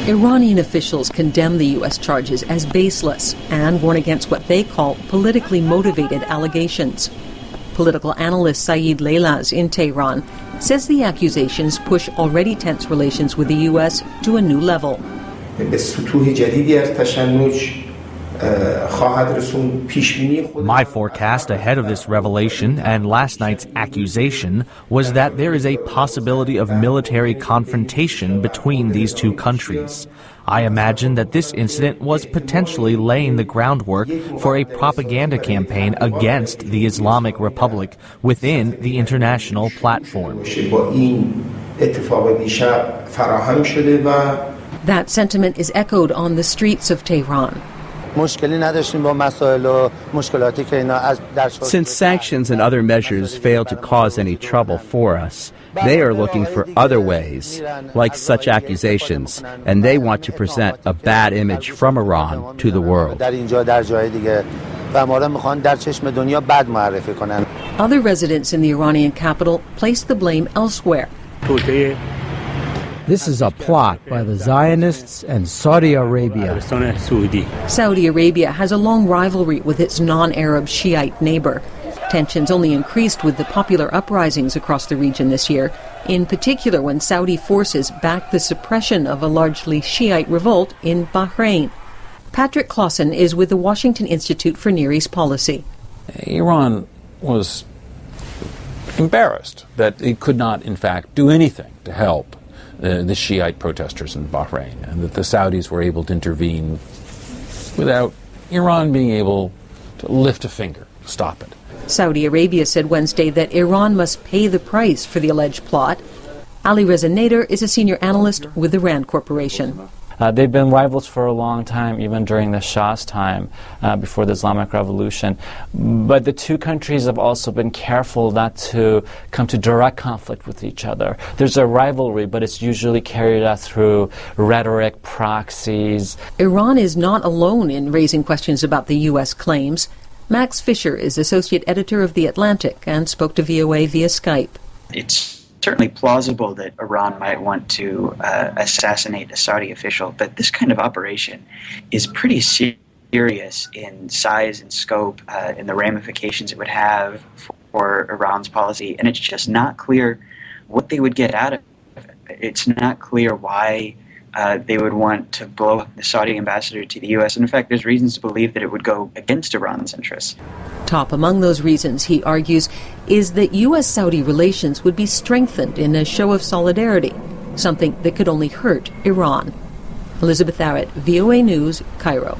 Iranian officials condemn the U.S. charges as baseless and warn against what they call politically motivated allegations. Political analyst Saeed Leilaz in Tehran says the accusations push already tense relations with the U.S. to a new level. My forecast ahead of this revelation and last night's accusation was that there is a possibility of military confrontation between these two countries. I imagine that this incident was potentially laying the groundwork for a propaganda campaign against the Islamic Republic within the international platform. That sentiment is echoed on the streets of Tehran. Since sanctions and other measures failed to cause any trouble for us, they are looking for other ways, like such accusations, and they want to present a bad image from Iran to the world. Other residents in the Iranian capital place the blame elsewhere. This is a plot by the Zionists and Saudi Arabia. Saudi Arabia has a long rivalry with its non-Arab Shiite neighbor. Tensions only increased with the popular uprisings across the region this year, in particular when Saudi forces backed the suppression of a largely Shiite revolt in Bahrain. Patrick Clausen is with the Washington Institute for Near East Policy. Iran was embarrassed that it could not, in fact, do anything to help the Shiite protesters in Bahrain, and that the Saudis were able to intervene without Iran being able to lift a finger to stop it. Saudi Arabia said Wednesday that Iran must pay the price for the alleged plot. Ali Reza Nader is a senior analyst with the RAND Corporation. They've been rivals for a long time, even during the Shah's time, before the Islamic Revolution. But the two countries have also been careful not to come to direct conflict with each other. There's a rivalry, but it's usually carried out through rhetoric, proxies. Iran is not alone in raising questions about the U.S. claims. Max Fisher is associate editor of The Atlantic and spoke to VOA via Skype. It's certainly plausible that Iran might want to assassinate a Saudi official, but this kind of operation is pretty serious in size and scope, and the ramifications it would have for Iran's policy, and it's just not clear what they would get out of it. It's not clear why they would want to blow up the Saudi ambassador to the U.S. And in fact, there's reasons to believe that it would go against Iran's interests. Top among those reasons, he argues, is that U.S.-Saudi relations would be strengthened in a show of solidarity, something that could only hurt Iran. Elizabeth Arrett, VOA News, Cairo.